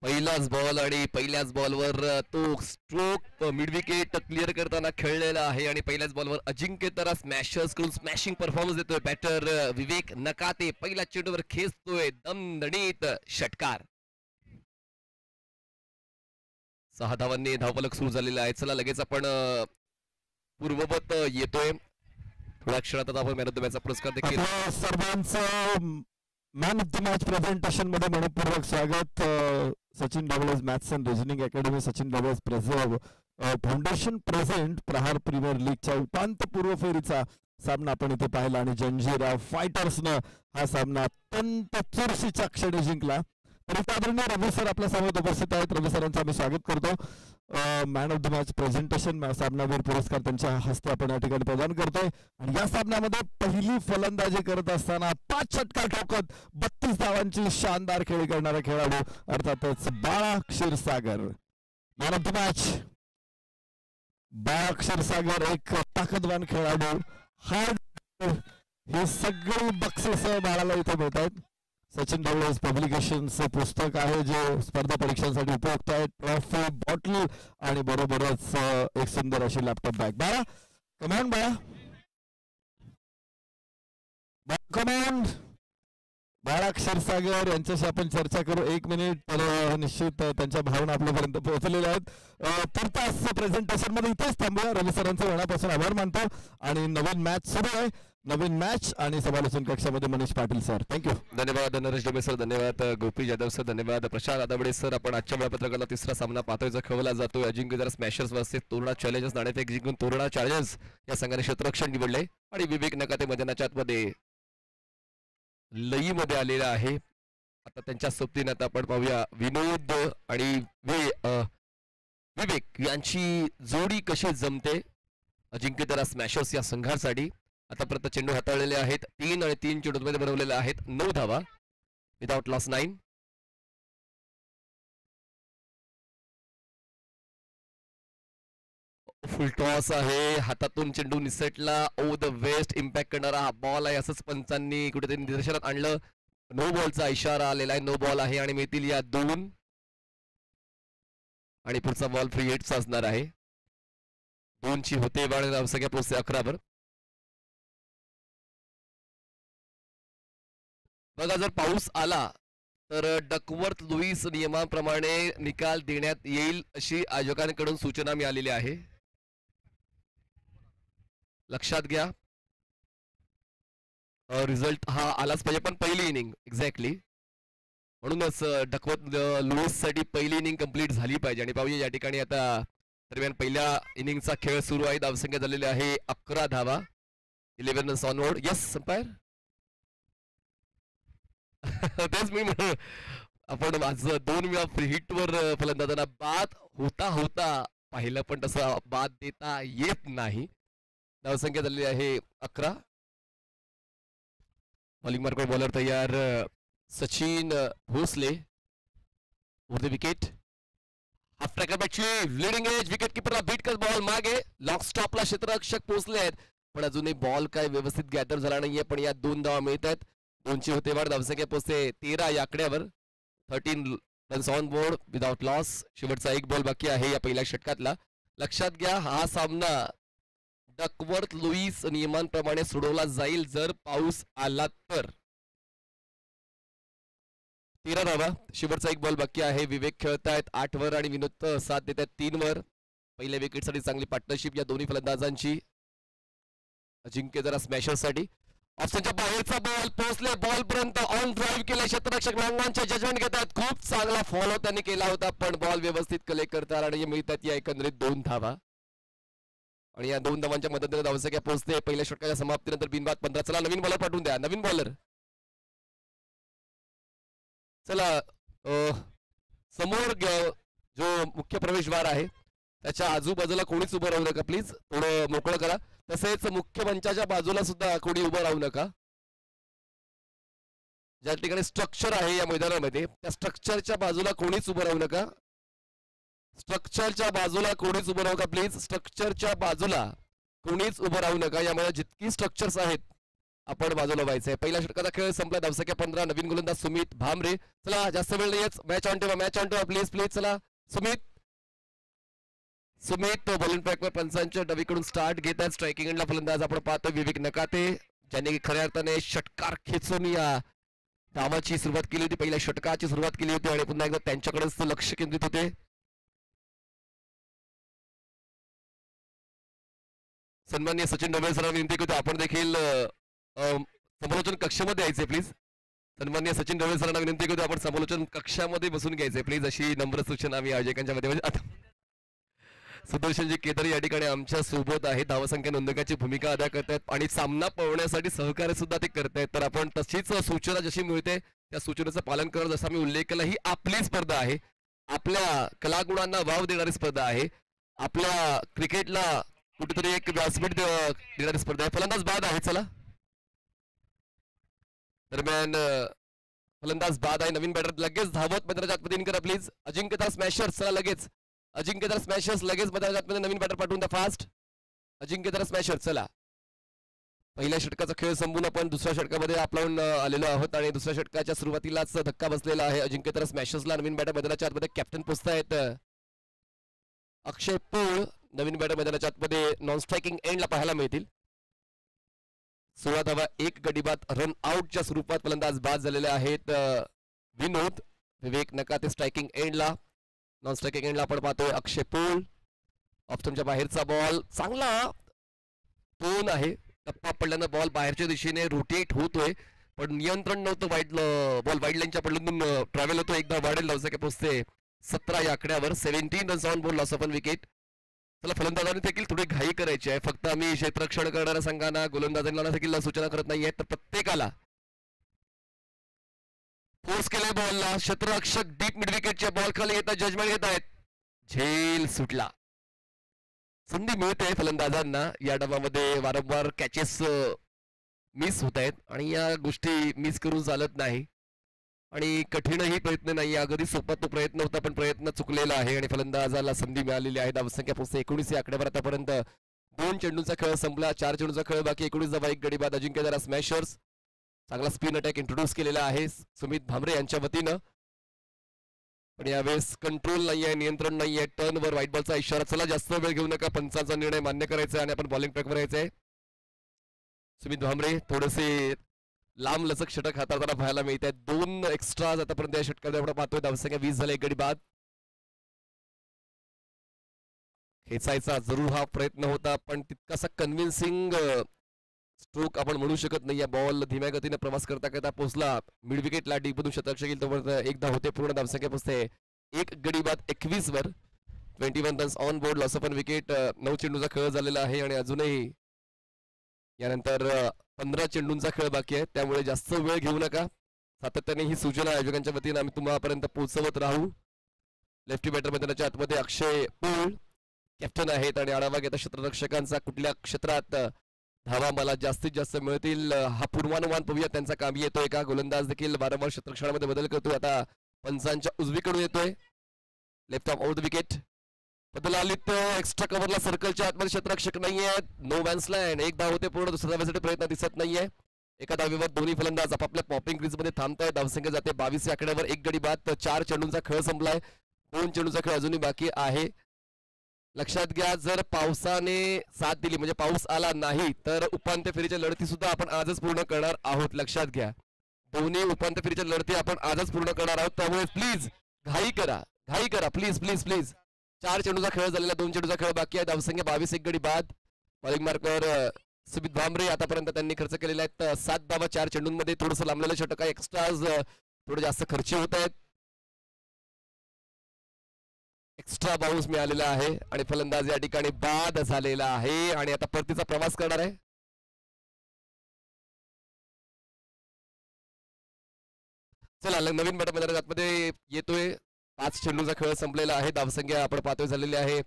पहिलाच बॉल आणि पहिल्याच बॉलवर तो स्ट्रोक मिड विकेट क्लिअर करताना खेळलेला आहे आणि पहिल्याच बॉलवर अजिंक्य तरा स्मॅशर्स कडून स्मॅशिंग परफॉर्मन्स देतोय बॅटर विवेक नकाते पहिल्या चेंडूवर खेचतोय दणदणीत षटकार. 6 धावांनी धावफलक सुरू झालेला आहे. चला लगेच आपण पूर्ववत येतोय. थोड्या क्षणात आता आपण मॅन ऑफ द मॅचचा पुरस्कार देखील सर्वांचं man of the match presentation मध्ये मनपूर्वक स्वागत. सचिन डबल्स maths and reasoning academy Sachin डबल्स प्रेझर्व फाउंडेशन प्रेझेंट प्रहार प्रीमियर लीगच्या उपांत्यपूर्व फेरीचा सामना आपण इथे पाहिला आणि जंजिरा फायटर्सनं हा सामना अत्यंत चुरशीच्या क्षणी जिंकला. तर आदरणीय रवी सर आपल्या समोर उपस्थित आहेत. रवी सरांचं आम्ही स्वागत करतो. Man of the match presentation सामनावीर पुरस्कार त्यांच्या हस्ते आपण या ठिकाणी प्रदान करतोय. आणि या सामन्यामध्ये पहिली फलंदाजी करत असताना 5 षटकार ठोकत 32 धावांची शानदार खेळी करणारा खेळाडू अर्थातच बाळा Kshirsagar. Man of the match बाळा क्षीरसागर एक ताकदवान खेळाडू. हे सगळी बक्षीस बाळाला इथे मिळत आहेत. सचिन डबल्स पब्लिकेशनचं पुस्तक आहे जे स्पर्धा परीक्षांसाठी उपयुक्त आहे. ट्रॉफी बॉटल आणि बरोबरच एक सुंदर अशी लॅपटॉप बॅग. बाळा कमॉन बाळा कमॉन. बाळा क्षीरसागर यांच्याशी आपण चर्चा करू 1 मिनिट. तर निश्चित त्यांच्या भावना आपल्यापर्यंत पोहोचलेल्या आहेत. तर तास प्रेझेंटेशन मध्ये इथेच थांबूया. रवी सरांचं मनापासून आभार मानतो आणि नवीन मॅच सुरू आहे. नवीन मॅच आणि समालोचन कक्षामध्ये मनीष पाटील सर. थँक्यू. धन्यवाद नरेश डोबे सर. धन्यवाद गोपी जाधव सर. धन्यवाद प्रशांत आदाबडे सर. आपण आजच्या वेळापत्रकाला तिसरा सामना पाहतोय जो खेळवला जातोय अजिंक्य तरा स्मॅशर्स वर्सेस तोरणा चॅलेंजर्स. नाणेफेक जिंकून तोरणा चॅलेंजर्स या संघाने क्षेत्ररक्षण निवडले आणि विवेक नकाते मैदानाच्या आतमध्ये लई मध्ये आलेला आहे. आता त्यांच्या सोबतीने आता आपण पाहूया विनोद आणि विवेक यांची जोडी कशी जमते अजिंक्य तरा स्मॅशर्स या संघासाठी. आतापर्यंत चेंडू हाताळलेले आहेत 3 आणि 3 चेंडूमध्ये बनवलेले आहेत 9 धावा विदाउट लॉस 9. फुल टॉस आहे. हातातून चेंडू निसटला. ओ द वेस्ट इम्पॅक्ट करणारा हा बॉल आहे असंच पंचांनी कुठेतरी निदर्शनात आणलं. नो बॉलचा इशारा आलेला आहे. नो बॉल आहे आणि मिळतील या 2 आणि पुढचा बॉल फ्री हिटचा असणार आहे. 2 ची होते वाढ सगळ्या पोहोचते 11 वर. बघा जर पाऊस आला तर डकवर्थ लुईस नियमाप्रमाणे निकाल देण्यात येईल अशी आयोजकांकडून सूचना मिळालेली आहे. लक्षात घ्या. रिझल्ट हा आलाच पाहिजे पण पहिली इनिंग एक्झॅक्टली म्हणूनच डकवर्थ लुईस साठी पहिली इनिंग कंप्लीट झाली पाहिजे. आणि पाहूया या ठिकाणी आता दरम्यान पहिल्या इनिंगचा खेळ सुरू आहे. धावसंख्या झालेली आहे 11 धावा. 11 रन्स ऑनवर्ड. Yes umpire. तेच मी आपण माझं 2 वेळा फ्री हिट वर फलंदाजांना बाद होता होता पाहिलं पण तसं बाद देता येत नाही. धावसंख्या झालेली आहे 11. बॉलिंग मार्कवर बॉलर तयार Sachin Bhosale over the wicket. Half tracker बॅटची लिडिंग एज विकेट किपरला बीट करत बॉल मागे. लॉंग स्टॉपला क्षेत्ररक्षक पोहोचले आहेत पण अजूनही बॉल काय व्यवस्थित गॅदर झाला नाहीये. पण या 2 धावा मिळत आहेत. 2 ची होते वाढ. धावसंख्या पोहोचते 13 या आकड्यावर. 13 runs on board without loss. शेवटचा 1 बॉल बाकी आहे या पहिल्या षटकातला. लक्षात घ्या हा सामना डकवर्थ लुईस नियमांप्रमाणे सोडवला जाईल जर पाऊस आला तर. 13 धावा. शेवटचा 1 बॉल बाकी आहे. विवेक खेळतायत 8 वर आणि विनोद साथ देत आहेत 3 वर. पहिल्या विकेटसाठी चांगली पार्टनरशिप या दोन्ही फलंदाजांची अजिंक्य तरा स्मॅशर्ससाठी. ऑप्शनच्या बाहेरचा बॉल पोहोचले. बॉल पर्यंत ऑन ड्राईव्ह केला. क्षेत्ररक्षक लॉंगॉनचे जजमेंट घेतात. खूप चांगला फॉलो त्यांनी केला होता पण बॉल व्यवस्थित कलेक्ट करतात आणि मिळतात या एकंदरीत 2 धावा. आणि या 2 धावांच्या मदतीने धावसंख्या पोहोचते पहिल्या षटकाच्या समाप्तीनंतर बिनबाद 15. चला नवीन बॉलर पाठवून द्या. नवीन बॉलर चला. समोर जो मुख्य प्रवेशद्वार आहे त्याच्या आजूबाजूला कोणीच उभं राहू नका प्लीज. थोडं मोकळं करा. तसेच मुख्य मंचाच्या बाजूला सुद्धा कोणी उभं राहू नका. ज्या ठिकाणी स्ट्रक्चर आहे या मैदानामध्ये त्या स्ट्रक्चरच्या बाजूला कोणीच उभं राहू नका. स्ट्रक्चरच्या बाजूला कोणीच उभं राहू नका प्लीज. स्ट्रक्चरच्या बाजूला कोणीच उभं राहू नका. यामध्ये जितकी स्ट्रक्चर्स आहेत आपण बाजूला व्हायचंय. पहिल्या षटकाचा खेळ संपला. धावसंख्या 15. नवीन गोलंदाज सुमित भामरे. चला जास्त वेळ नाहीयेच. मॅच ऑन ठेवा प्लीज प्लीज. चला सुमित बॉलिंग ट्रॅकवर पंचांच्या डावीकडून स्टार्ट घेत आहेत. स्ट्रायकिंग एंडला फलंदाज आपण पाहतो विवेक नकाते, ज्यांनी खऱ्या अर्थाने षटकार खेचून या डावाची सुरुवात केली होती. पहिल्या षटकाची सुरुवात केली होती आणि पुन्हा एकदा त्यांच्याकडेच लक्ष केंद्रित होते. सन्माननीय सचिन ढवळे सरांना विनंती करतो आपण देखील समालोचन कक्षामध्ये यायचे प्लीज. सन्माननीय सचिन ढवळे सरांना विनंती करतो आपण समालोचन कक्षामध्ये बसून घ्यायचे प्लीज, अशी नम्र सूचना आम्ही आयोजकांच्या मध्ये. सुदर्शनजी केदारी या ठिकाणी आमच्या सोबत आहे. धावसंख्या नोंदकाची भूमिका अदा करतायत आणि सामना पळवण्यासाठी सहकार्य सुद्धा ते करतायत. तर आपण तशीच सूचना जशी मिळते त्या सूचनेचं पालन करत, जसा मी उल्लेख केला, ही आपली स्पर्धा आहे. आपल्या कलागुणांना वाव देणारी स्पर्धा आहे. आपल्या क्रिकेटला कुठेतरी एक व्यासपीठ देणारी स्पर्धा आहे. फलंदाज बाद आहे. चला दरम्यान फलंदाज बाद आहे. नवीन बॅटर लगेच धावत मैदानाच्या आतमध्ये इन करा प्लीज. अजिंक्यता स्मॅशर्स चला लगेच. अजिंक्यता स्मॅशर्स लगेच मैदानाच्या आतमध्ये नवीन बॅटर पाठवून द्या फास्ट. अजिंक्यता स्मॅशर्स चला. पहिल्या षटकाचा खेळ संपून आपण दुसऱ्या षटकामध्ये आपलावून आलेलो आहोत आणि दुसऱ्या षटकाच्या सुरुवातीलाच धक्का बसलेला आहे. अजिंक्यता स्मॅशर्सला नवीन बॅटर मैदानाच्या आतमध्ये कॅप्टन पोचतायत. अक्षय पोळ नवीन बॅटर मैदानाच्या आतमध्ये नॉन स्ट्रायकिंग एंडला पाहायला मिळतील. 16 धावा 1 गडी बाद. रन आउटच्या स्वरूपात फलंदाज बाद झालेले आहेत. विनोद विवेक नकाते स्ट्रायकिंग एंडला. नॉन स्ट्रायकिंग एंडला आपण पाहतोय अक्षय पोळ. ऑप्शनच्या बाहेरचा बॉल चांगला टोन आहे. टप्पा पडल्यानं बॉल बाहेरच्या दिशेने रोटेट होतोय पण नियंत्रण नव्हतं. बॉल वाईड लाईनच्या पडल्यातून ट्रॅव्हल होतो. एकदा वाढेल धावसंख्या पोहोचते 17 या आकड्यावर. 17 runs on board, loss of one wicket. चला फलंदाजांनी देखील थोडी घाई करायची आहे. फक्त आम्ही क्षेत्ररक्षण करणाऱ्या संघांना गोलंदाजांना देखील सूचना करत नाहीये, तर प्रत्येकाला फोर्स केलाय बॉलला. क्षेत्ररक्षक डीप मिड विकेटच्या बॉल खाली येतात, जजमेंट घेत आहेत. झेल सुटला. संधी मिळते फलंदाजांना. या डावामध्ये वारंवार कॅचेस मिस होत आहेत आणि या गोष्टी मिस करून चालत नाही आणि कठीणही प्रयत्न नाही. अगदी सोपा तो प्रयत्न होता पण प्रयत्न चुकलेला आहे आणि फलंदाजाला संधी मिळालेली आहे. धावसंख्या पोहोचते 19 या आकड्यावर. आतापर्यंत 2 चेंडूंचा खेळ संपला. 4 चेंडूचा खेळ बाकी. 19 धावा 1 गडी बाद. अजिंक्य जरा स्मॅशर्स चांगला स्पिन अटॅक इंट्रोड्यूस केलेला आहे सुमित भामरे यांच्या वतीनं, पण यावेळेस कंट्रोल नाहीये, नियंत्रण नाहीये. टर्नवर व्हाईट बॉलचा इशारा. चला जास्त वेळ घेऊ नका. पंचांचा निर्णय मान्य करायचा आहे आणि आपण बॉलिंग ट्रॅकवर यायचंय. सुमित भामरे थोडेसे लांब लचक षटक हाताळताना पाहायला मिळत आहेत. 2 एक्स्ट्रा आतापर्यंत या षटकामध्ये आपण पाहतोय. धावसंख्या 20 झाले 1 गडी बाद. खेचायचा जरूर हा प्रयत्न होता पण तितकासा कन्व्हिन्सिंग स्ट्रोक आपण म्हणू शकत नाही. या बॉल धीम्या गतीने प्रवास करता करता पोहोचला मिड विकेटला. डीप मधून शतक येईल तोपर्यंत एकदा होते. पूर्ण धावसंख्या पोहोचते 1 गडी बाद 21 वर. 21 runs on board, loss of one wicket. 9 चेंडूचा खेळ झालेला आहे आणि अजूनही यानंतर 15 चेंडूंचा खेळ बाकी आहे. त्यामुळे जास्त वेळ घेऊ नका. सातत्याने ही सूचना आयोजकांच्या वतीने आम्ही तुम्हापर्यंत पोहोचवत राहू. लेफ्टी बॅटर मैदानाच्या आतमध्ये अक्षय पोळ कॅप्टन आहेत आणि आढावा घेता क्षेत्ररक्षकांचा कुठल्या क्षेत्रात धावा मला जास्तीत जास्त मिळतील हा पूर्वानुमान पाहूया. त्यांचा कामी येतोय का. गोलंदाज देखील वारंवार क्षेत्ररक्षणामध्ये बदल करतोय. आता पंचांच्या उजवीकडून येतोय. Left off out wicket. बदल आलीत एक्स्ट्रा कव्हरला सर्कलच्या आतमध्ये क्षेत्ररक्षक नाहीये. No man's land. एक धाव होते पूर्ण. दुसऱ्या धावेसाठी प्रयत्न दिसत नाहीये. एका धावेवर दोन्ही फलंदाज आपापल्या पॉपिंग क्रीज मध्ये थांबतायत. धावसंख्या जाते 22 या आकड्यावर 1 गडी बाद. 4 चेंडूंचा खेळ संपलाय. 2 चेंडूचा खेळ अजूनही बाकी आहे. लक्षात घ्या जर पावसाने साथ दिली म्हणजे पाऊस आला नाही तर उपांत्य फेरीच्या लढती सुद्धा आपण आजच पूर्ण करणार आहोत. लक्षात घ्या दोन्ही उपांत्य फेरीच्या लढती आपण आजच पूर्ण करणार आहोत. त्यामुळे प्लीज घाई करा प्लीज प्लीज प्लीज. 4 चेंडूचा खेळ झालेला. 2 चेंडूचा खेळ बाकी आहे. धावसंख्या 22 1 गडी बाद. बॉलिंग मार्कवर सुमित भामरे. आतापर्यंत त्यांनी खर्च केलेला आहेत 7 धावा 4 चेंडूंमध्ये. थोडंसं लांबलेलं षटक आहे. एक्स्ट्राज थोडे जास्त खर्ची होत आहेत. एक्स्ट्रा बाउन्स मिळालेला आहे आणि फलंदाज या ठिकाणी बाद झालेला आहे आणि आता परतीचा प्रवास करणार आहे. चला नवीन बॅटर मैदानामध्ये येतोय. 5 चेंडूचा खेळ संपलेला आहे. धावसंख्या आपण पाहतोय झालेली आहे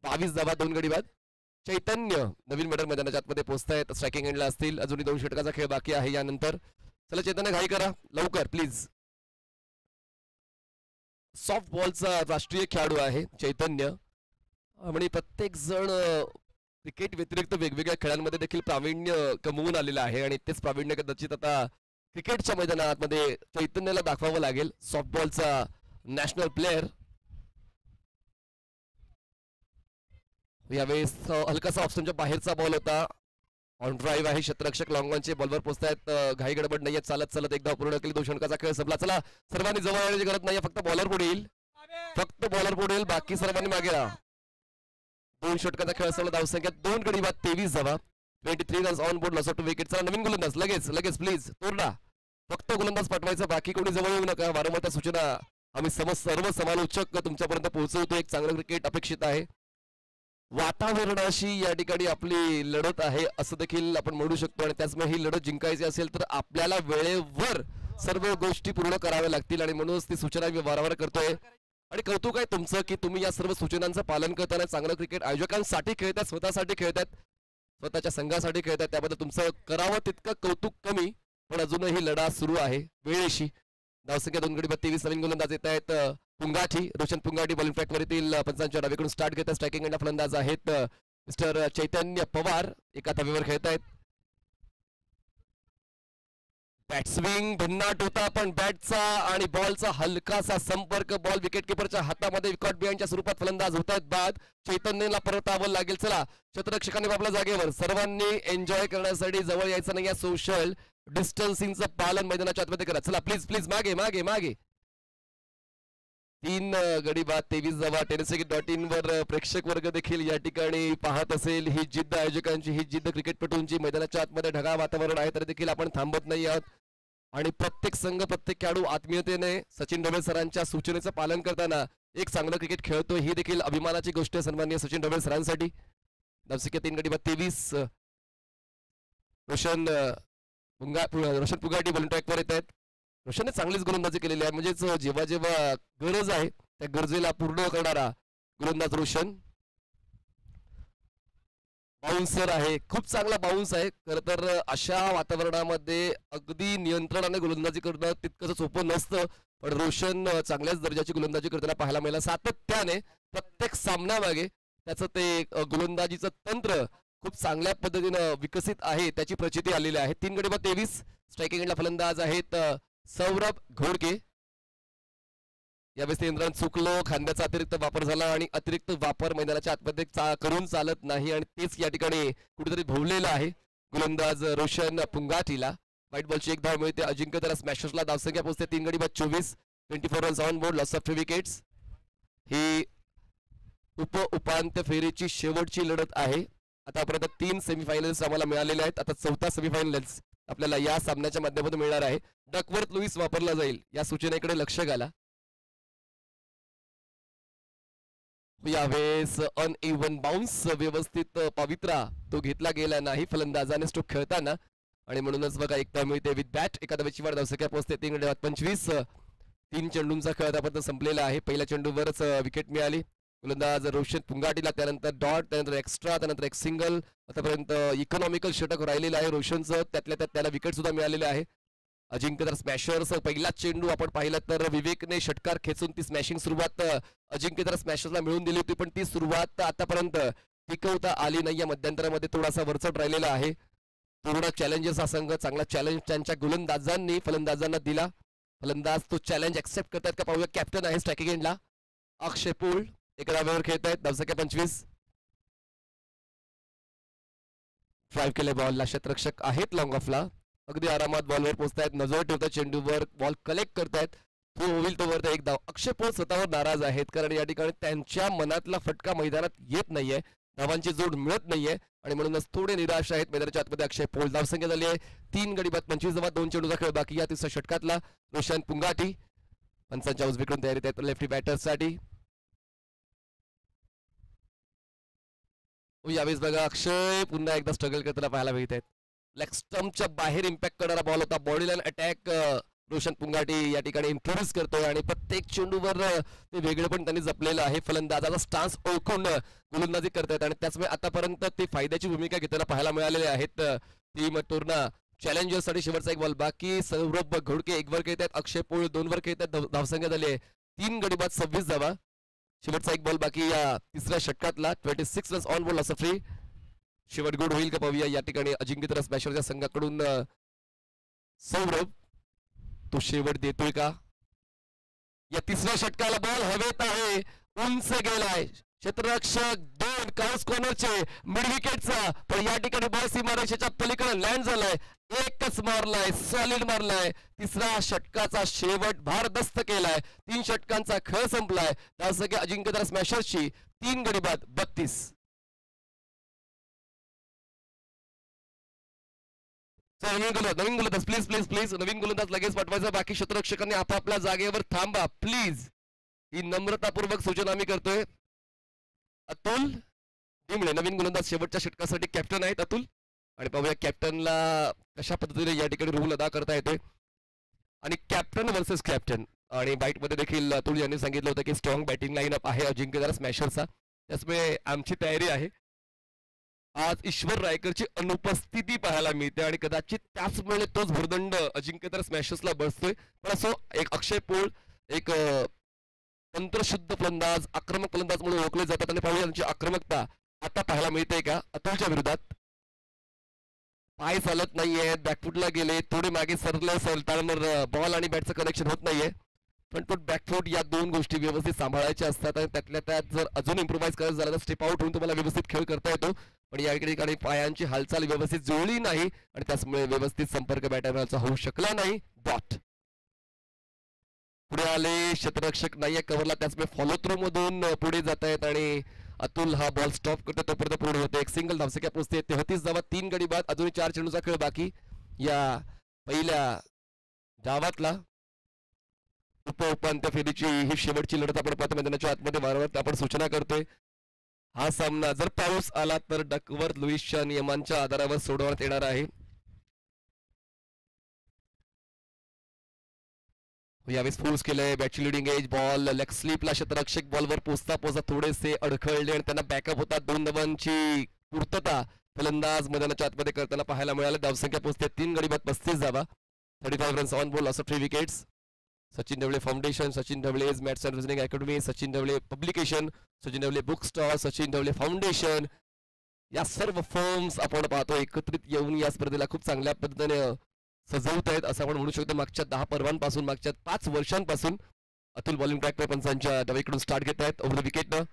22 धावा 2 गडी बाद. चैतन्य नवीन बॅटर मैदानाच्या आतमध्ये पोहोचतायत. स्ट्रायकिंग एंडला असतील. अजूनही 2 षटकाचा खेळ बाकी आहे यानंतर. चला चैतन्य घाई करा लवकर प्लीज. सॉफ्ट बॉलचा राष्ट्रीय खेळाडू आहे चैतन्य आणि प्रत्येक जण क्रिकेट व्यतिरिक्त वेगवेगळ्या खेळांमध्ये देखील प्रावीण्य कमवून आलेलं आहे आणि तेच प्रावीण्य कदाचित आता क्रिकेटच्या मैदानामध्ये चैतन्याला दाखवावं लागेल. सॉफ्टबॉलचा नॅशनल प्लेअर यावेळेस हलकासा ऑप्शनच्या बाहेरचा बॉल होता. ऑन ड्राईव्ह आहे, क्षेत्ररक्षक लॉंगॉनचे बॉलवर पोहोचतायत. घाई गडबड नाहीये, चालत चालत एकदा पूर्ण केली. 2 षटकाचा खेळ संपला. चला सर्वांनी जवळ येण्याची गरज नाहीये, फक्त बॉलर पुढे येईल, फक्त बॉलर पुढे येईल, बाकी सर्वांनी मागे राहा. 2 षटकाचा खेळ संपला. धावसंख्या 2 गडी बाद 23 धावा. 23 runs on board, loss of 2 wicket. चला नवीन गोलंदाज लगेच लगेच प्लीज तोडा, फक्त गोलंदाज पाठवायचा, बाकी कोणी जवळ येऊ नका. वारंवार त्या सूचना आम्ही सर्व समालोचक तुमच्यापर्यंत पोहोचवतो. एक चांगलं क्रिकेट अपेक्षित आहे. वातावरणाशी या ठिकाणी आपली लढत आहे असं देखील आपण म्हणू शकतो आणि त्याचमुळे ही लढत जिंकायची असेल तर आपल्याला वेळेवर सर्व गोष्टी पूर्ण कराव्या लागतील आणि म्हणूनच ती सूचना मी वारंवार करतोय. आणि कौतुक आहे तुमचं की तुम्ही या सर्व सूचनांचं पालन करताना चांगलं क्रिकेट आयोजकांसाठी खेळतात, स्वतःसाठी खेळतात, स्वतःच्या संघासाठी खेळतात. त्याबद्दल तुमचं करावं तितकं कौतुक कमी, पण अजूनही लढा सुरू आहे वेळेशी. धावसंख्या 2 गडी बाद 23. नवीन गोलंदाज येत आहेत पुंगाठी, रोशन पुंगाठी बॉलिंग ट्रॅकवर येतील. पंचांच्या डावीकडून स्टार्ट घेतात. स्ट्रायकिंग एंडला फलंदाज आहेत मिस्टर चैतन्य पवार, एका धावेवर खेळत आहेत. बॅट स्विंग भन्नाट होता, पण बॅटचा आणि बॉलचा हलकासा संपर्क, बॉल विकेट किपरच्या हातामध्ये विकेट बिहाइंडच्या स्वरूपात फलंदाज होत आहेत बाद. चैतन्यला परतावं लागेल. चला क्षेत्ररक्षकांनी आपल्या जागेवर, सर्वांनी एन्जॉय करण्यासाठी जवळ यायचं नाही. सोशल डिस्टन्सिंगचं पालन मैदानाच्या आतमध्ये करा. चला प्लीज प्लीज मागे मागे मागे. 3 गडी बाद 23 धावा. tenniscricket.in वर प्रेक्षक वर्ग देखील या ठिकाणी पाहत असेल. ही जिद्द आयोजकांची, ही जिद्द क्रिकेटपटूंची. मैदानाच्या आतमध्ये ढगाळ वातावरण आहे तरी देखील आपण थांबत नाही आहोत आणि प्रत्येक संघ, प्रत्येक खेळाडू आत्मीयतेने सचिन ढवळे सरांच्या सूचनेचं पालन करताना एक चांगलं क्रिकेट खेळतोय. ही देखील अभिमानाची गोष्ट आहे सन्माननीय सचिन ढवळे सरांसाठी. धावसंख्या 3 गडी बाद 23. रोशन पुगाटी बॉलिंग ट्रॅकवर येत आहेत. रोशनने चांगलीच गोलंदाजी केलेली आहे, म्हणजेच जेव्हा जेव्हा गरज आहे त्या गरजेला पूर्ण करणारा गोलंदाज रोशन. बाउन्सर आहे, खूप चांगला बाउन्स आहे. खरं तर अशा वातावरणामध्ये अगदी नियंत्रणाने गोलंदाजी करणं तितकंच सोपं नसतं, पण रोशन चांगल्याच दर्जाची गोलंदाजी करताना पाहायला मिळालं. सातत्याने प्रत्येक सामन्यामागे त्याचं ते गोलंदाजीचं तंत्र खूप चांगल्या पद्धतीनं विकसित आहे, त्याची प्रचिती आलेली आहे. 3 गडी बाद 23. स्ट्रायकिंग एंडला फलंदाज आहेत सौरभ घोडके. यावेळेस यंत्रण चुकलो, खांद्याचा अतिरिक्त वापर झाला आणि अतिरिक्त वापर मैदानाच्या आतमध्ये करून चालत नाही आणि तेच या ठिकाणी कुठेतरी भोवलेलं आहे गोलंदाज रोशन पुंगाठीला. व्हाईट बॉलची 1 धाव मिळते. अजिंक्य त्याला स्मॅशर्सला धावसंख्या पोहोचते 3 गडी बाद 24. 24 runs on board, loss of 3 wickets. ही उपांत्य फेरीची शेवटची लढत आहे. आतापर्यंत 3 सेमीफायनल्स आम्हाला मिळालेले आहेत. आता 4था सेमीफायनल्स आपल्याला या सामन्याच्या माध्यमातून मिळणार आहे. डकवर्थ लुईस वापरला जाईल या सूचनेकडे लक्ष घाला. यावेळेस अनइव्हन बाउन्स, व्यवस्थित पवित्रा तो घेतला गेला नाही फलंदाजाने स्ट्रोक खेळताना आणि म्हणूनच बघा एकदा मिळते विथ बॅट. एका धावेची वाढ, धावसंख्या पोहोचते 3 गडी बाद 25. 3 चेंडूंचा खेळ आतापर्यंत संपलेला आहे. पहिल्या चेंडूवरच विकेट मिळाली गोलंदाज रोशन पुंगाटीला, त्यानंतर डॉट, त्यानंतर एक्स्ट्रा, त्यानंतर एक सिंगल. आतापर्यंत इकॉनॉमिकल षटक राहिलेलं आहे रोशनचं, त्यातल्या त्यात त्याला विकेट सुद्धा मिळालेले आहे. अजिंक्य तर स्मॅशर्स, पहिला चेंडू आपण पाहिला तर विवेकने षटकार खेचून ती स्मॅशिंग सुरुवात अजिंक्य तर स्मॅशर्सला मिळून दिली होती, पण ती सुरुवात आतापर्यंत टिकवता आली नाही. या मध्यंतरामध्ये थोडासा वरचढ राहिलेला आहे. पूर्ण चॅलेंजर्स हा संघ, चांगला चॅलेंज त्यांच्या गोलंदाजांनी फलंदाजांना दिला. फलंदाज तो चॅलेंज ऍक्सेप्ट करतात का पाहूया. कॅप्टन आहे स्ट्रायकिंग एंडला अक्षय पोळ, एका धावेवर खेळत आहेत. धावसंख्या 25. ड्राईव्ह केले बॉलला, क्षेत्ररक्षक आहेत लॉंग ऑफला, अगदी आरामात बॉलवर पोहोचतायत, नजर ठेवतात चेंडूवर, बॉल कलेक्ट करतायत. तो होईल तोवर एक धाव. अक्षय पोळ स्वतःवर नाराज आहेत कारण या ठिकाणी त्यांच्या मनातला फटका मैदानात येत नाहीये, धावांची जोड मिळत नाहीये आणि म्हणूनच थोडे निराश आहेत मैदानाच्या आतमध्ये अक्षय पोळ. धावसंख्या झाली आहे 3 गडी बाद 25 धावा. 2 चेंडूचा खेळ बाकी या तिसऱ्या षटकातला. रोशन पुंगाटी पंचांच्या उजवीकडून तयारीत आहेत लेफ्टी बॅटर्ससाठी. यावेळेस बघा अक्षय पुन्हा एकदा स्ट्रगल करताना पाहायला मिळत आहेत. लेग स्टंपच्या बाहेर इम्पॅक्ट करणारा बॉल होता. Body line attack Roshan Pungati या ठिकाणी इंट्रोड्यूस करतोय आणि प्रत्येक चेंडूवर ते वेगळं पण त्यांनी जपलेलं आहे. फलंदाजाचा स्टान्स ओळखून गोलंदाजी करतायत आणि त्याचमुळे आतापर्यंत ते फायद्याची भूमिका घेताना पाहायला मिळालेले आहेत. टीम तोरणा चॅलेंजर्ससाठी शेवटचा एक बॉल बाकी. सौरभ घोडके 1 वर खेळत आहेत, अक्षय पोळ 2 वर खेळत आहेत. धावसंख्या झाली आहे 3 गडी बाद 26 धावा. शेवटचा एक बॉल बाकी या तिसऱ्या षटकातला. 26 runs on ball, loss of 3. शेवट गोड होईल का पाहूया या ठिकाणी अजिंक्यतारा स्मॅशरच्या संघाकडून सौरभ तो शेवट देतोय का? या तिसऱ्या षटकाला बॉल हवेत आहे, उंच गेलाय, क्षेत्ररक्षक दोन काउस कॉर्नरचे मिड विकेटचा, पण या ठिकाणी बॉल सीमारेषेच्या पलीकडे लँड झालाय, एकच मारलाय, सॉलिड मारलाय. तिसरा षटकाचा शेवट भारदस्त केलाय, 3 षटकांचा खेळ संपलाय. त्यासाठी अजिंक्यतारा स्मॅशर्सची 3 गडी बाद 32. नवीन गोलंदाज प्लीज प्लीज प्लीज नवीन गोलंदाज लगेच पाठवायचा. बाकी क्षेत्ररक्षकांनी आपापल्या जागेवर थांबा प्लीज, ही नम्रतापूर्वक सूचना मी करतोय. अतुल डिमळे नवीन गोलंदाज शेवटच्या षटकासाठी कॅप्टन आहेत अतुल, आणि पाहूया कॅप्टनला कशा पद्धतीने या ठिकाणी रोल अदा करता येतोय. आणि कॅप्टन वर्सेस कॅप्टन, आणि बाईट मध्ये देखील अतुल यांनी सांगितलं होतं की स्ट्रॉंग बॅटिंग लाईनअप आहे अजिंक्यतारा स्मॅशरचा, त्यामुळे आमची तयारी आहे. आज ईश्वर रायकरची अनुपस्थिती पाहायला मिळते आणि कदाचित त्याचमुळे तोच भुर्दंड अजिंक्यतारा स्मॅशर्सला बसतोय. पण असो, एक अक्षय पोळ एक तंत्रशुद्ध फलंदाज, आक्रमक फलंदाज म्हणून ओळखले जातात, आणि पाहूया त्यांची आक्रमकता आता पाहायला मिळते का अतुलच्या विरोधात. पाय चालत नाहीये, बॅकफुटला गेले, थोडे मागे सरले त्यानंतर बॉल आणि बॅटचं कनेक्शन होत नाहीये. फ्रंट फूट बॅकफूट या 2 गोष्टी व्यवस्थित सांभाळायच्या असतात, आणि त्यातल्या त्यात जर अजून इम्प्रोव्हाइज करायचं झालं तर स्टेप आउट होऊन तुम्हाला व्यवस्थित खेळ करता येतो. पण या ठिकाणी पायांची हालचाल व्यवस्थित जुळली नाही आणि त्यामुळे व्यवस्थित संपर्क बॅटरचा होऊ शकला नाही. डॉट पुढे आले, क्षेत्ररक्षक नाहीये कव्हरला, त्याचमुळे फॉलो थ्रू मधून पुढे जात आहेत, आणि अतुल हा बॉल स्टॉप करतो तोपर्यंत पूर्ण होते. एक सिंगल धावसंख्या पोहोचते 33 धावा, 3 गडी बाद, अजून 4 चेंडूचा खेळ बाकी या पहिल्या डावातला. उपांत्य फेरीची ही शेवटची लढत आपण पाहतो मैदानाच्या आतमध्ये. वारंवार आपण सूचना करतोय, हा सामना जर पाऊस आला तर डकवर्थ लुईसच्या नियमांच्या आधारावर सोडवण्यात येणार आहे. यावेळेस फोर्स केलंय, बॅटची लिडिंग एज, बॉल लेग स्लिपला, क्षेत्ररक्षक बॉलवर पोचता थोडेसे अडखळले आणि त्यांना बॅकअप होता. 2 धावांची पूर्तता फलंदाज मैदानाच्या आतमध्ये करताना पाहायला मिळालं. धावसंख्या पोहोचते 3 गडी बाद 35 धावा, 35 रन्स ऑन बॉल, असं 3 wickets. Sachin Dhawale foundation, Sachin Dhawale maths and reasoning academy, Sachin Dhawale publication, Sachin Dhawale book stall, Sachin Dhawale foundation, या सर्व फर्म्स आपण पाहतो एकत्रित येऊन या स्पर्धेला खूप चांगल्या पद्धतीने सजवत आहेत असं आपण म्हणू शकतो. मागच्या 10 पर्वांपासून, मागच्या 5 वर्षांपासून अतुल बॉलिंग ट्रॅक पंचांच्या डावीकडून स्टार्ट घेत आहेत. ओव्हर द विकेटनं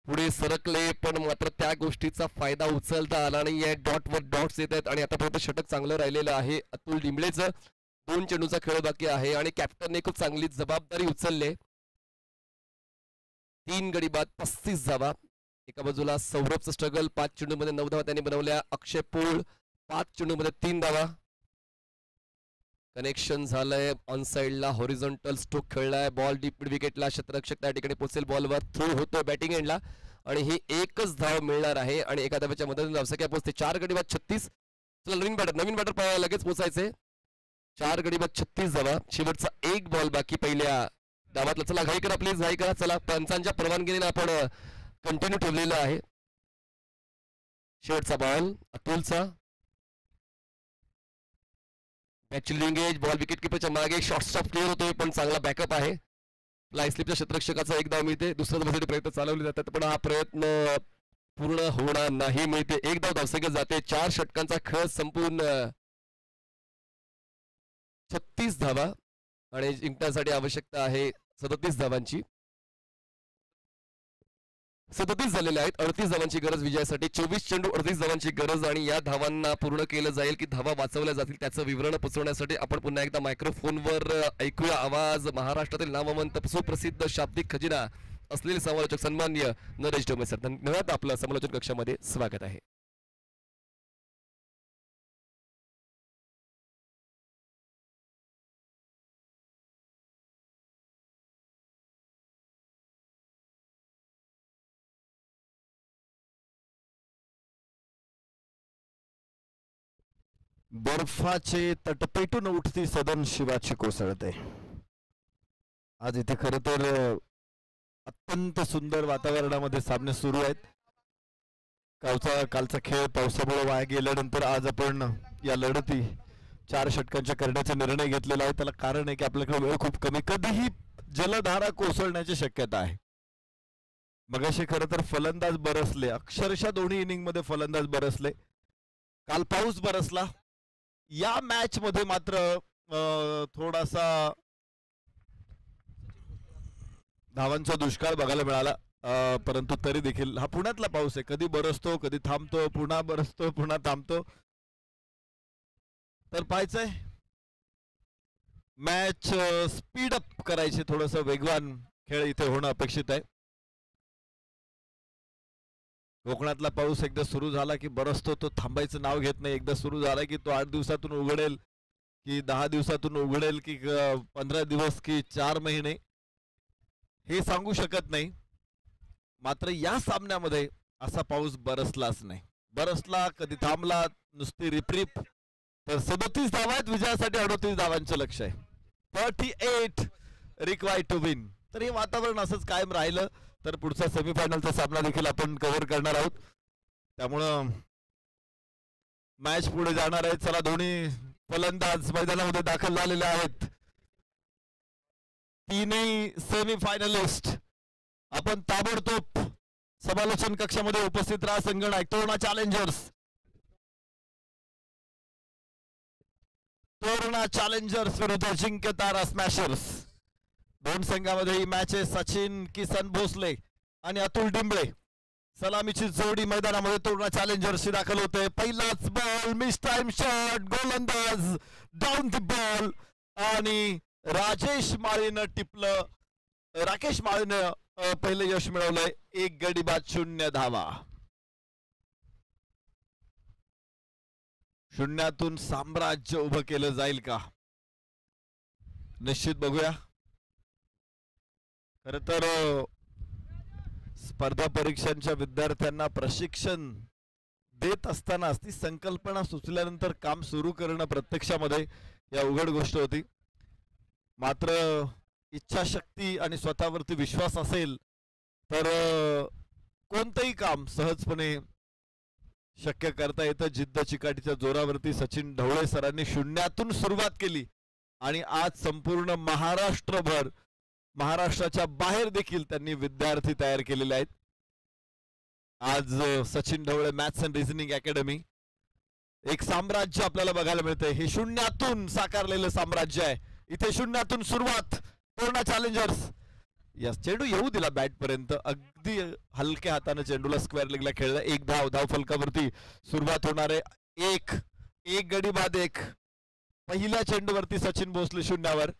पुढे सरकले, पण मात्र त्या गोष्टीचा फायदा उचलता आला नाही. डॉटवर डॉट्स येत आहेत आणि आतापर्यंत षटक चांगलं राहिलेलं आहे अतुल डिंबळेचं. 2 चेंडूचा खेळ बाकी आहे आणि कॅप्टनने खूप चांगली जबाबदारी उचलले. 3 गडी बाद 35 धावा. एका बाजूला सौरभचं स्ट्रगल, 5 चेंडूमध्ये 9 धावा त्यांनी बनवल्या. अक्षय पोळ 5 चेंडूमध्ये 3 धावा. कनेक्शन झालंय ऑन साइडला, हॉरिझॉन्टल स्ट्रोक खेळलाय, बॉल डीप मिड विकेटला, क्षेत्ररक्षक त्या ठिकाणी पोहोचेल, बॉलवर थ्रो होतोय बॅटिंग एंडला आणि ही एकच धाव मिळणार आहे आणि एका धावेच्या मदतीने धावसंख्या पोहोचते 4 गडी बाद 36. चला नवीन बॅटर लगेच पोहोचायचे. 4 गडी बाद 36 धावा, शेवटचा 1 बॉल बाकी पहिल्या डावातला. चला घाई करा प्लीज, घाई करा. चला पंचांच्या परवानगीने आपण कंटिन्यू ठेवलेलं आहे. शेवटचा बॉल अतुलचा, लिंगेज बॉल विकेट किपरच्या मागे, शॉर्ट स्टॉप क्लिअर होतोय पण चांगला बॅकअप आहे. फ्लाय स्लिपच्या क्षेत्ररक्षकाचा 1 धाव मिळते. दुसऱ्या धावासाठी प्रयत्न चालवले जातात पण हा प्रयत्न पूर्ण होणार नाही. मिळते 1 धाव, धावसंख्या जाते. 4 षटकांचा खेळ संपूर्ण 36 धावा आणि जिंकण्यासाठी आवश्यकता आहे 37 धावांची. 37 झालेले आहेत. 38 धावांची गरज विजयासाठी. 24 चेंडू 38 धावांची गरज आणि या धावांना पूर्ण केलं जाईल की धावा वाचवल्या जातील त्याचं विवरण पोचवण्यासाठी आपण पुन्हा एकदा मायक्रोफोनवर ऐकूया आवाज महाराष्ट्रातील नामवंत सुप्रसिद्ध शाब्दिक खजिना असलेले समालोचक सन्माननीय नरेश डोमे सर. धन्यवाद. आपलं समालोचन कक्षामध्ये स्वागत आहे. बर्फाचे तटपेटून उठती सदन शिवाची कोसळते. आज इथे खरं तर अत्यंत सुंदर वातावरणामध्ये सामने सुरू आहेत. कालचा खेळ पावसामुळे वाया गेल्यानंतर आज आपण या लढती 4 षटकांच्या करण्याचा निर्णय घेतलेला आहे. त्याला कारण आहे की आपल्याकडे वेळ खूप कमी, कधीही जलधारा कोसळण्याची शक्यता आहे. मगाशी खरं तर फलंदाज बरसले, अक्षरशः दोन्ही इनिंग मध्ये फलंदाज बरसले. काल पाऊस बरसला. या मॅच मध्ये मात्र थोडासा धावांचा दुष्काळ बघायला मिळाला. परंतु तरी देखील हा पुण्यातला पाऊस आहे, कधी बरसतो कधी थांबतो, पुन्हा बरसतो पुन्हा थांबतो. तर पाहायचंय मॅच स्पीड अप करायचे, थोडस वेगवान खेळ इथे होणं अपेक्षित आहे. कोकणातला पाऊस एकदा सुरू झाला की बरसतो, तो थांबायचं नाव घेत नाही. एकदा सुरू झाला की तो 8 दिवसातून उघडेल की 10 दिवसातून उघडेल की 15 दिवस की 4 महिने हे सांगू शकत नाही. मात्र या सामन्यामध्ये असा पाऊस बरसलाच नाही. बरसला कधी थांबला, नुसती रिपरिप. तर 37 धावा आहेत, विजयासाठी 38 धावांचं लक्ष आहे. 38 रिक्वायर्ड टू विन. तर हे वातावरण असंच कायम राहिलं तर पुढचा सेमीफायनलचा सामना देखील आपण कव्हर करणार आहोत. त्यामुळं मॅच पुढे जाणार आहे. चला, दोन्ही फलंदाज मैदानामध्ये दाखल झालेले आहेत. तीनही सेमीफायनलिस्ट आपण ताबडतोब समालोचन कक्षामध्ये उपस्थित राहा. संगणक तोरणा चॅलेंजर्स, तोरणा चॅलेंजर्स विरुद्ध अजिंक्य तारा स्मॅशर्स. दोन संघामध्ये ही मॅच आहे. सचिन किसन भोसले आणि अतुल डिंबळे सलामीची जोडी मैदानामध्ये तोरणा चॅलेंजर्सची दाखल होते. पहिलाच बॉल, मिस टाइम शॉट, गोलंदाज डाऊन द बॉल आणि राजेश माळीनं टिपलं. राकेश माळीनं पहिलं यश मिळवलंय. 1 गडी बाद 0 धावा. शून्यातून साम्राज्य उभं केलं जाईल का, निश्चित बघूया. खर तर स्पर्धा परीक्षांच्या विद्यार्थ्यांना प्रशिक्षण देत असताना ती संकल्पना सुचल्यानंतर काम सुरू करणं प्रत्यक्षामध्ये या उघड गोष्ट होती. मात्र इच्छाशक्ती आणि स्वतःवरती विश्वास असेल तर कोणतंही काम सहजपणे शक्य करता येतं. जिद्द चिकाटीच्या जोरावरती सचिन ढवळे सरांनी शून्यातून सुरुवात केली आणि आज संपूर्ण महाराष्ट्रभर, महाराष्ट्राच्या बाहेर देखील त्यांनी विद्यार्थी तयार केलेले आहेत. आज Sachin Dhawale maths and reasoning academy, एक साम्राज्य आपल्याला बघायला मिळतंय. हे शून्यातून साकारलेलं साम्राज्य आहे. इथे शून्यातून सुरुवात. तोरणा चॅलेंजर्स या चेंडू येऊ दिला बॅट पर्यंत, अगदी हलक्या हाताने चेंडूला स्क्वेअर लेगला खेळला. 1 धाव. धाव फलकावरती सुरुवात होणार आहे. 1 गडी बाद 1. पहिल्या चेंडूवरती सचिन भोसले शून्यावर.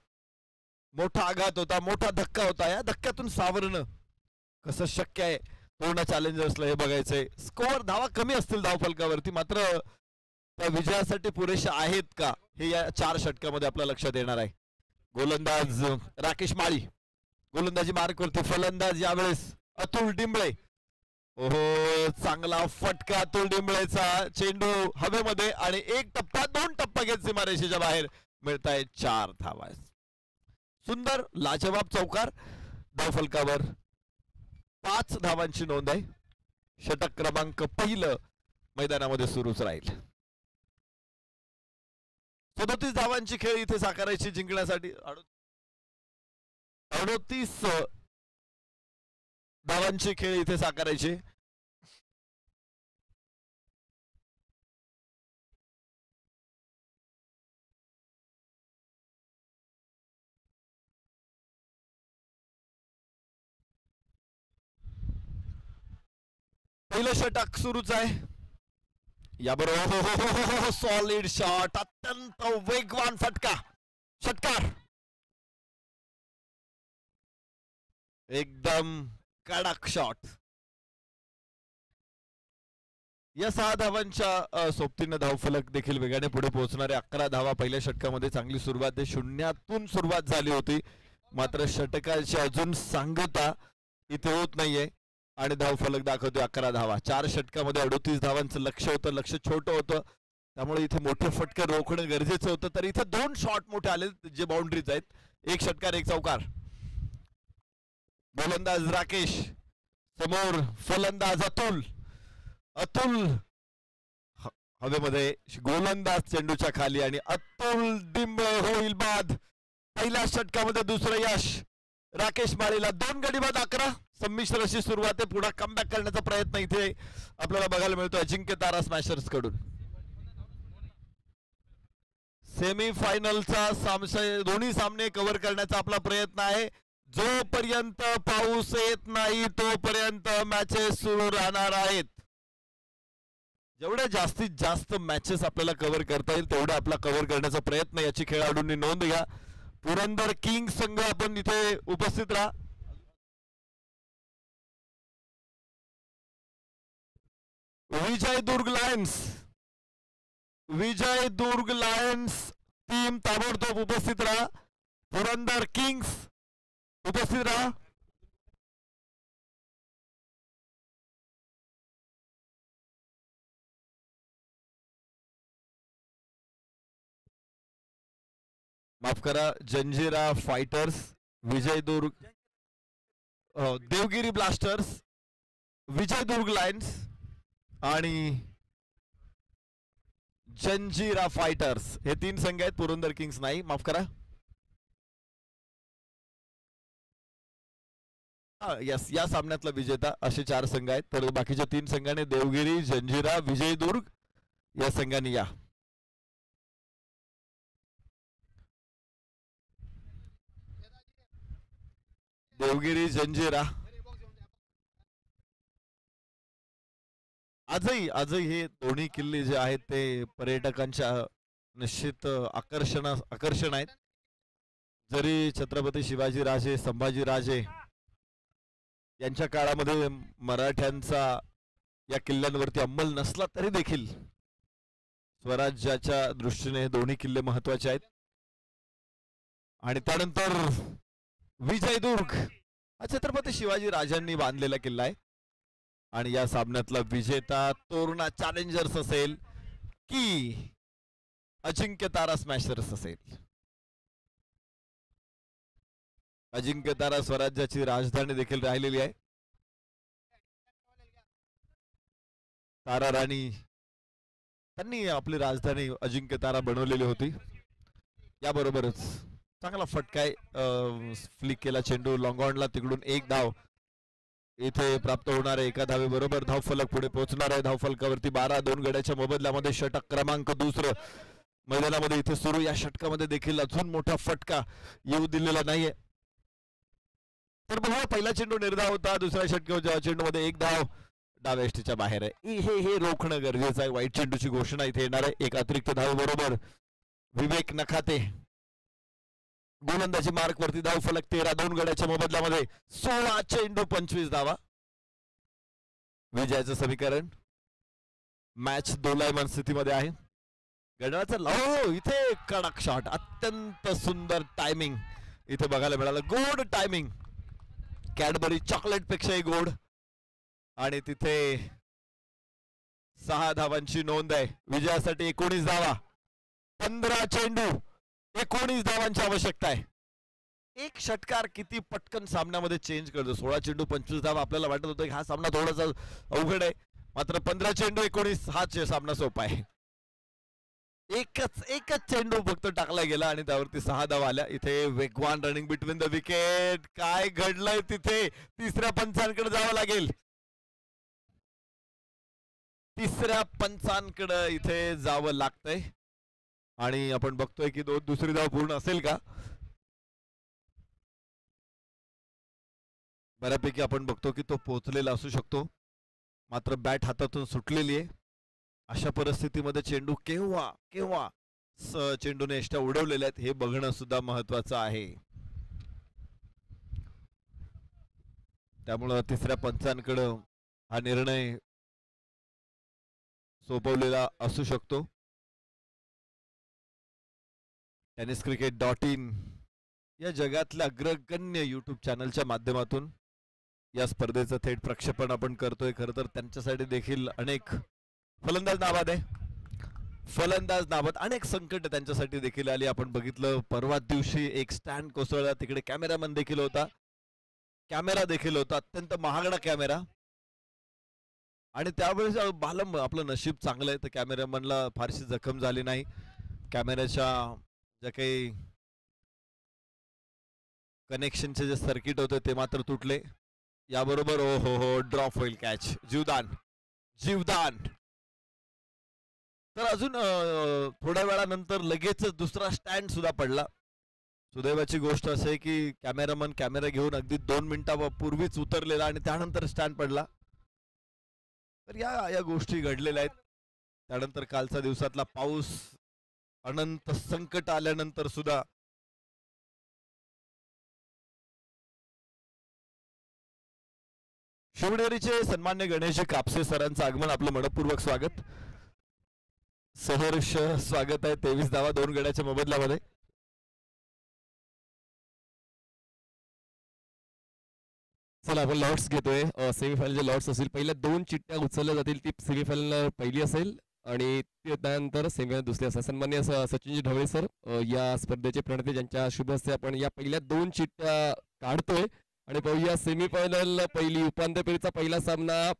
मोठा आघात होता, मोठा धक्का होता. या धक्क्यातून सावरणं कसं शक्य आहे तोरणा चॅलेंजर्सला हे बघायचंय. स्कोअर, धावा कमी असतील धाव फलकावरती, मात्र त्या विजयासाठी पुरेशा आहेत का हे या 4 षटकामध्ये आपल्या लक्षात येणार आहे. गोलंदाज राकेश माळी गोलंदाजी मार्कवरती. फलंदाज यावेळेस अतुल डिंबळे. ओहो, चांगला फटका अतुल डिंबळेचा. चेंडू हवेमध्ये आणि 1 टप्पा 2 टप्पा घेत सीमारेषेच्या बाहेर. मिळताय 4 धावा. सुंदर लाजवाब चौकार. धाव फलकावर 5 धावांची नोंद आहे. षटक क्रमांक पहिलं मैदानामध्ये सुरूच राहील. 37 धावांची खेळ इथे साकारायची जिंकण्यासाठी. 38 धावांची खेळ इथे साकारायची. पहिलं षटक सुरूच आहे. याबरोबर सॉलिड शॉट, अत्यंत वेगवान फटका, षटकार एकदम कडक शॉट. या 6 धावांच्या सोबतीनं धावफलक देखील वेगाने पुढे पोहोचणारे 11 धावा पहिल्या षटकामध्ये. चांगली सुरुवात आहे. शून्यातून सुरुवात झाली होती, मात्र षटकाची अजून सांगता इथे होत नाहीये आणि धावफलक दाखवतोय 11 धावा. 4 षटकामध्ये 38 धावांचं लक्ष होतं. लक्ष छोटं होतं, त्यामुळे इथे मोठे फटके रोखणं गरजेचं होतं. तर इथे 2 शॉट मोठे आले जे बाउंड्रीज आहेत. 1 षटकार 1 चौकार. गोलंदाज राकेश समोर, फलंदाज अतुल. अतुल हवेमध्ये, गोलंदाज चेंडूच्या खाली आणि अतुल डिंबळे होईल बाद. पहिल्या षटकामध्ये दुसरं यश. राकेश माळीला 2 गडी बाद 11. संमिश्र अशी सुरुवात आहे. पुढे कमबॅक करण्याचा प्रयत्न इथे आपल्याला बघायला मिळतो अजिंक्य तारा स्मॅशर्स कडून. सेमीफायनलचा दोन्ही सामने कव्हर करण्याचा आपला प्रयत्न आहे. जोपर्यंत पाऊस येत नाही तोपर्यंत मॅचेस सुरू राहणार आहेत. जेवढ्या जास्तीत जास्त मॅचेस आपल्याला कव्हर करता येईल तेवढा आपला कव्हर करण्याचा प्रयत्न याची खेळाडूंनी नोंद घ्या. पुरंदर किंग संघ आपण इथे उपस्थित राहा. विजयदुर्ग लायन्स टीम ताबडतोब उपस्थित राहा. पुरंदर किंग्स उपस्थित राहा. माफ करा, Janjira fighters, Vijaydurg, Devgiri blasters, Vijaydurg lions आणि जंजिरा फायटर्स हे 3 संघ आहेत. पुरंदर किंग्स नाही, माफ करा. यस, या सामन्यातला विजेता असे 4 संघ आहेत. तर बाकीच्या 3 संघाने देवगिरी, जंजिरा, विजयदुर्ग या संघांनी या. देवगिरी, जंजिरा आजही हे दोन्ही किल्ले जे आहेत ते पर्यटकांच्या निश्चित आकर्षण आहेत. जरी छत्रपती शिवाजी राजे, संभाजी राजे यांच्या काळामध्ये मराठ्यांचा या किल्ल्यांवरती अंमल नसला तरी देखील स्वराज्याच्या दृष्टीने हे दोन्ही किल्ले महत्वाचे आहेत. आणि त्यानंतर विजयदुर्ग हा छत्रपती शिवाजी राजांनी बांधलेला किल्ला आहे. आणि या सामन्यातला विजेता तोरणा चॅलेंजर्स असेल की अजिंक्य तारा स्मॅशर्स असेल. अजिंक्य तारा स्वराज्याची राजधानी देखील राहिलेली आहे. तारा राणी त्यांनी आपली राजधानी अजिंक्य तारा बनवलेली होती. याबरोबरच चांगला फटकाय फ्लिक केला चेंडू लॉंगॉनला, तिकडून 1 धाव इथे प्राप्त होणार आहे. एका धावेबरोबर धावफलक पुढे पोहोचणार आहे. धावफलकावरती 12, 2 गड्याच्या मोबदल्यामध्ये षटक क्रमांक 2 मैदानामध्ये इथे सुरू. या षटकामध्ये देखील अजून मोठा फटका येऊ दिलेला नाहीये. तर बघा, पहिला चेंडू निर्धाव होता. दुसऱ्या षटकाच्या चेंडूमध्ये 1 धाव डाव्या यष्टीच्या बाहेर आहे. हे रोखणं गरजेचं आहे. वाईट चेंडूची घोषणा इथे येणार आहे. एक अतिरिक्त धावेबरोबर विवेक नखाते गोलंदाजी मार्क वरती. धावफलक 13, 2 गड्याच्या मोबदल्यामध्ये 16 चेंडू 25 धावा. विजयाचं समीकरण. मॅच दोलायमान स्थितीमध्ये आहे. गडाचा लाव इथे कडक शॉट, अत्यंत सुंदर टायमिंग इथे बघायला मिळालं. गोड टायमिंग, कॅडबरी चॉकलेट पेक्षाही गोड. आणि तिथे 6 धावांची नोंद आहे. विजयासाठी 19 धावा, 15 चेंडू, 19 धावांची आवश्यकता आहे. एक षटकार किती पटकन सामन्यामध्ये चेंज करतो. 16 चेंडू 25 धावा. आपल्याला वाटत होतं की हा सामना थोडासा अवघड आहे, मात्र 15 चेंडू 19 हा सामना सोपा आहे. एकच चेंडू फक्त टाकला गेला आणि त्यावरती 6 धावा आल्या. इथे वेगवान रनिंग बिटवीन द विकेट. काय घडलंय तिथे? तिसऱ्या पंचांकडे जावं लागेल. तिसऱ्या पंचांकडे इथे जावं लागतंय आणि आपण बघतोय की दुसरी धाव पूर्ण असेल का. बऱ्यापैकी आपण बघतो की तो पोहोचलेला असू शकतो, मात्र बॅट हातातून सुटलेली आहे. अशा परिस्थितीमध्ये चेंडू केव्हा चेंडूने एष्ट्या उडवलेल्या आहेत हे बघणं सुद्धा महत्वाचं आहे. त्यामुळं तिसऱ्या पंचांकडे हा निर्णय सोपवलेला असू शकतो. tenniscricket.in या जगातल्या अग्रगण्य युट्यूब चॅनलच्या माध्यमातून या स्पर्धेचं थेट प्रक्षेपण आपण करतोय. खरं तर त्यांच्यासाठी देखील अनेक फलंदाज नाबाद अनेक संकट त्यांच्यासाठी देखील आली. आपण बघितलं परवा दिवशी एक स्टँड कोसळला, तिकडे कॅमेरामन देखील होता, कॅमेरा देखील होता, अत्यंत महागडा कॅमेरा. आणि त्यावेळेस आपलं नशीब चांगलं आहे तर कॅमेरामनला फारशी जखम झाली नाही. कॅमेऱ्याच्या ज्या काही कनेक्शनचे जे सर्किट होते ते मात्र तुटले. याबरोबर ओ हो ड्रॉप होईल कॅच. जीवदान जीवदान. तर अजून थोड्या वेळानंतर लगेचच दुसरा स्टँड सुद्धा पडला. सुदैवाची गोष्ट असे की कॅमेरामन कॅमेरा घेऊन अगदी 2 मिनिटापूर्वीच उतरलेला आणि त्यानंतर स्टँड पडला. तर या गोष्टी घडलेल्या आहेत. त्यानंतर कालचा दिवसातला पाऊस, अनंत संकट आल्यानंतर सुद्धा शिवनेरीचे सन्मान्य गणेश कापसे सरांचं आगमन, आपलं मनपूर्वक स्वागत. सहर्ष स्वागत आहे. 23 धावा 2 गड्याच्या मोबदल्यामध्ये. चला आपण लॉट्स घेतोय. सेमीफायनलचे लॉट्स असतील. पहिल्या 2 चिठ्ठ्या उचलल्या जातील. ती सेमीफायनल पहिली असेल आणि त्यानंतर सेमीफायनल दुसरी असेल. सन्मान्य सचिनजी ढवळे सर या स्पर्धेचे प्रणेते, ज्यांच्या शुभ हस्ते आपण या पहिल्या 2 चिठ्ठ्या काढतोय आणि पाहूया सेमीफायनल पहिली उपांत्य फेरीचा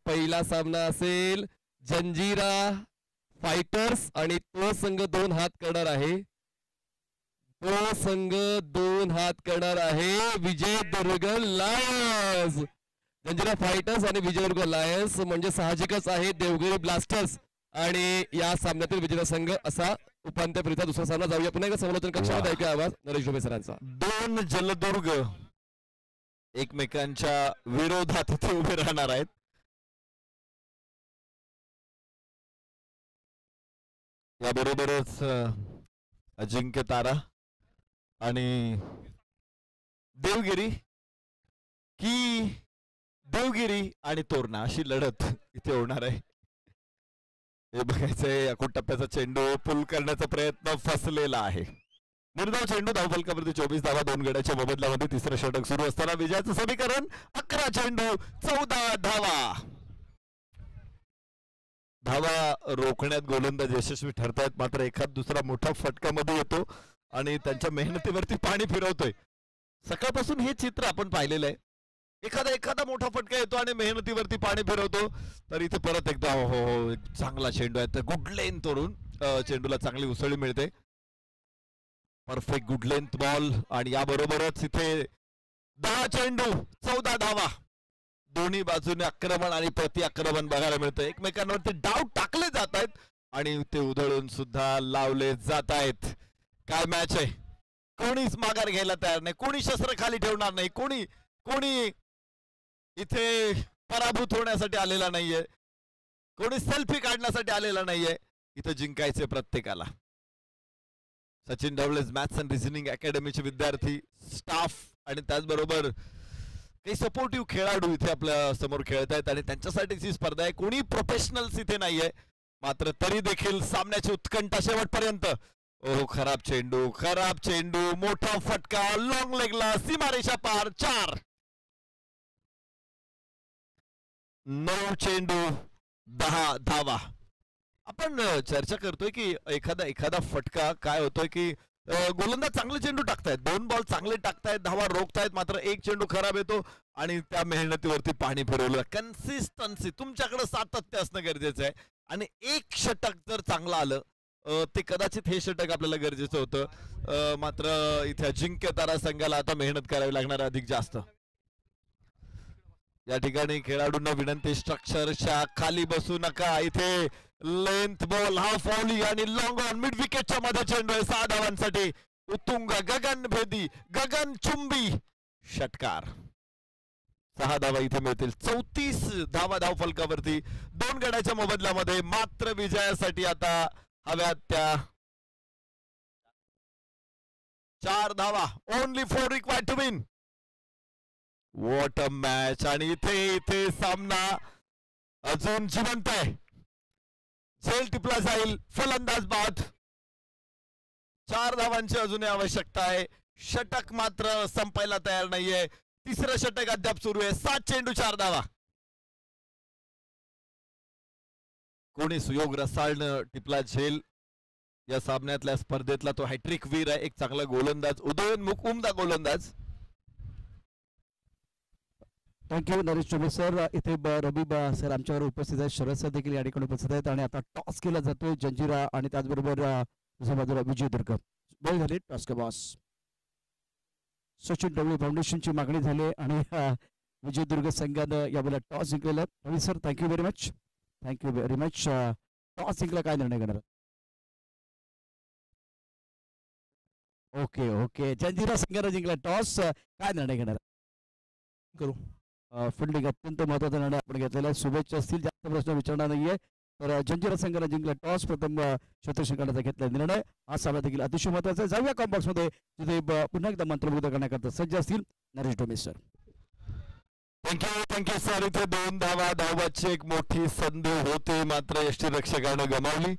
पहिला सामना असेल जंजिरा फायटर्स आणि तो संघ 2 हात करणार आहे. तो संघ 2 हात करणार आहे विजयदुर्ग लायन्स. जंजिरा फायटर्स आणि विजयदुर्ग लायन्स म्हणजे साहजिकच आहे देवगिरी ब्लास्टर्स आणि या सामन्यातील विजेता संघ असा उपांत्य फेरीचा दुसरा सामना. जाऊया पुन्हा एकदा समालोचन कक्षामध्ये ऐकूया आवाज नरेश डोबे सरांचा. 2 जलदुर्ग एकमेकांच्या विरोधात इथे उभे राहणार आहेत. याबरोबरच अजिंक्य तारा आणि देवगिरी आणि तोरणा अशी लढत इथे होणार आहे. हे बघायचंय. अकोट टप्प्याचा चेंडू पुल करण्याचा प्रयत्न फसलेला आहे. निर्धाव चेंडू धावफलकावरती 24 धावा 2 गड्याच्या मोबदल्यामध्ये. तिसरं षटक सुरू असताना विजयाचं समीकरण 11 चेंडू 14 धावा. धावा रोखण्यात गोलंदाज यशस्वी ठरतायत, मात्र एखाद दुसरा मोठा फटका मध्ये येतो आणि त्यांच्या मेहनतीवरती पाणी फिरवतोय. सकाळपासून हे चित्र आपण पाहिलेलं आहे. एखादा मोठा फटका येतो आणि मेहनतीवरती पाणी फिरवतो. तर इथे परत एकदा हो चांगला चेंडू आहे. तर गुड लेंथ तोडून चेंडूला चांगली उसळी मिळते. परफेक्ट गुड लेंथ बॉल आणि याबरोबरच इथे 10 चेंडू 14 धावा. दोन्ही बाजूने आक्रमण आणि प्रति आक्रमण बघायला मिळतं. एकमेकांवरती डाव टाकले जात आहेत आणि ते उधळून सुद्धा लावले जात आहेत. काय मॅच आहे. कोणीच माघार घ्यायला तयार नाही. कोणी शस्त्र खाली ठेवणार नाही. कोणी इथे पराभूत होण्यासाठी आलेला नाहीये. कोणी सेल्फी काढण्यासाठी आलेला नाहीये. इथं जिंकायचे प्रत्येकाला. Sachin Dhawale maths and reasoning अकॅडमीचे विद्यार्थी, स्टाफ आणि त्याचबरोबर काही सपोर्टिव्ह खेळाडू इथे आपल्या समोर खेळत आहेत आणि त्यांच्यासाठीच ही स्पर्धा आहे. कोणी प्रोफेशनल्स इथे नाहीये. मात्र तरी देखील सामन्याची उत्कंठा शेवटपर्यंत. ओह खराब चेंडू मोठा फटका लॉंग लेगला सीमारेषा पार. 4 9 चेंडू 10 धावा. आपण चर्चा करतोय की एखादा फटका काय होतोय की गोलंदाज चांगले चेंडू टाकतायत, 2 बॉल चांगले टाकतायत, धावा रोखतायत, मात्र एक चेंडू खराब येतो आणि त्या मेहनतीवरती पाणी फिरवलं. कन्सिस्टन्सी तुमच्याकडे सातत्य असणं गरजेचं आहे आणि एक षटक जर चांगलं आलं ते कदाचित हे षटक आपल्याला गरजेचं होतं. मात्र इथे अजिंक्य तारा संघाला आता मेहनत करावी लागणार अधिक जास्त. या ठिकाणी खेळाडूंना विनंती, स्ट्रक्चरच्या खाली बसू नका. इथे लेंथ बॉल हाफ व्हॉली आणि लॉंग ऑन मिड विकेटच्या मध्ये चेंडू आहे 6 धावांसाठी. उत्तुंग गगनभेदी गगनचुंबी षटकार. 6 धावा इथे मिळतील. 34 धावा धाव फलकावरती 2 गड्याच्या मोबदल्यामध्ये. मात्र विजयासाठी आता हव्यात त्या 4 धावा. Only 4 required to win. What a match. आणि इथे सामना अजून जिवंत आहे. झेल टिपला जाईल फलंदाज बाद. 4 धावांची अजून आवश्यकता आहे. षटक मात्र संपायला तयार नाहीये. तिसरं षटक अद्याप सुरू आहे. 7 चेंडू 4 धावा. कोणी सुयोग रसाळनं टिपला झेल. या सामन्यातल्या स्पर्धेतला तो हॅट्रिक वीर आहे. एक चांगला गोलंदाज, उदयोन्मुख उमदा गोलंदाज. Thank you Naresh Chaubey sir. इथे रवी सर आमच्यावर उपस्थित आहेत. शरद सर देखील या ठिकाणी उपस्थित आहेत आणि आता टॉस केला जातोय जंजिरा आणि त्याचबरोबर दुसऱ्या बाजूला विजयदुर्ग. बॉल झाली टॉस के बॉस. सचिन ढवळे फाउंडेशनची मागणी झाली आणि विजयदुर्ग संघानं यावेळेला टॉस जिंकलेला आहे. Ravi sir thank you very much. Thank you very much. Toss जिंकला काय निर्णय घेणार? ओके ओके जंजिरा संघानं जिंकला टॉस. काय निर्णय घेणार? करू फिल्डिंग अत्यंत महत्त्वाचा निर्णय आपण घेतलेला आहे. शुभेच्छा असतील, जास्त प्रश्न विचारणार नाहीये. तर जंजिरा संघानं जिंकला टॉस. प्रथम क्षेत्ररक्षण करण्याचा घेतला निर्णय हा सामना देखील अतिशय महत्त्वाचा आहे. जाऊया कॉम्बॉक्समध्ये जिथे पुन्हा एकदा मंत्रमुग्ध करण्याकरता सज्ज असतील नरेश डोमे सर. Thank you sir. इथे 2 धावा धावबाची एक मोठी संधी होती, मात्र यष्टीरक्षकानं गमावली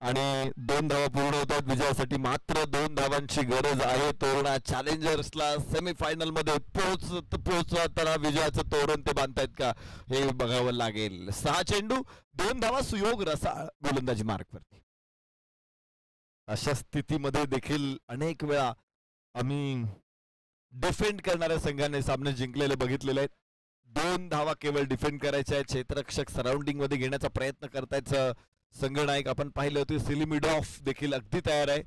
आणि 2 धावा पूर्ण होतात विजयासाठी. मात्र 2 धावांची गरज आहे. तोरणा चॅलेंजर्सला सेमीफायनल मध्ये पोहोचताना विजयाचं तोरण ते बांधतायत का हे बघावं लागेल. 6 चेंडू 2 धावा सुयोग रसाळ गोलंदाजी मार्कवरती. अशा स्थितीमध्ये देखील अनेक वेळा आम्ही डिफेंड करणाऱ्या संघाने सामने जिंकलेले बघितलेले आहेत. 2 धावा केवळ डिफेंड करायच्या आहेत. क्षेत्ररक्षक सराउंडिंग मध्ये घेण्याचा प्रयत्न करतायत संघनायक. आपण पाहिले होते सिली मिडॉफ देखील अगदी तयार आहे.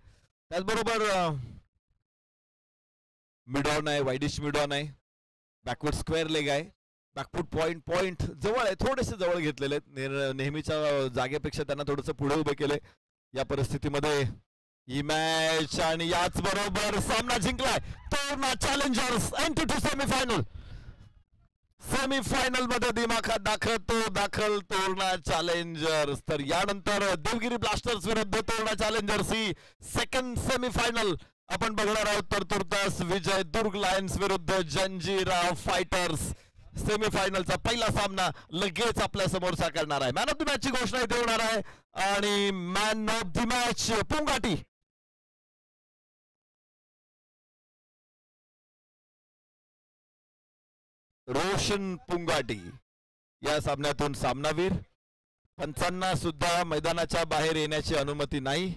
त्याचबरोबर मिडॉन आहे, वाईडिश मिडॉन आहे, बॅकवर्ड स्क्वेअर लेग आहे, बॅकफूट पॉइंट जवळ आहे, थोडेसे जवळ घेतलेले आहेत. नेहमीच्या जागेपेक्षा त्यांना थोडंसं पुढे उभे केले. या परिस्थितीमध्ये ही मॅच आणि याच बरोबर सामना जिंकलाय Torna challengers enter to semifinal. Semifinal मध्ये दिमाखात दाखल तोरणा चॅलेंजर्स. तर यानंतर देवगिरी ब्लास्टर्स विरुद्ध तोरणा चॅलेंजर्स ही सेकंड सेमीफायनल आपण बघणार आहोत. तर तुर्तास विजय दुर्ग लायन्स विरुद्ध जंजिरा फायटर्स. सेमीफायनलचा पहिला सामना लगेच आपल्या समोर साकारणार आहे. मॅन ऑफ द मॅच ची घोषणा इथे होणार आहे आणि man of the match Pungati. Roshan Pungati या सामन्यातून सामनावीर. पंचांना सुद्धा मैदानाच्या बाहेर येण्याची अनुमती नाही.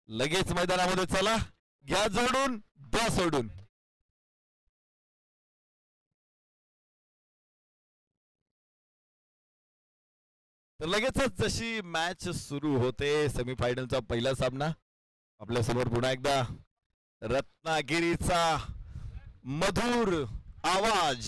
लगेच मैदानामध्ये चला, घ्या जोडून, द्या सोडून. तर लगेचच जशी मॅच सुरू होते सेमीफायनलचा पहिला सामना आपल्या समोर पुन्हा एकदा रत्नागिरीचा मधुर आवाज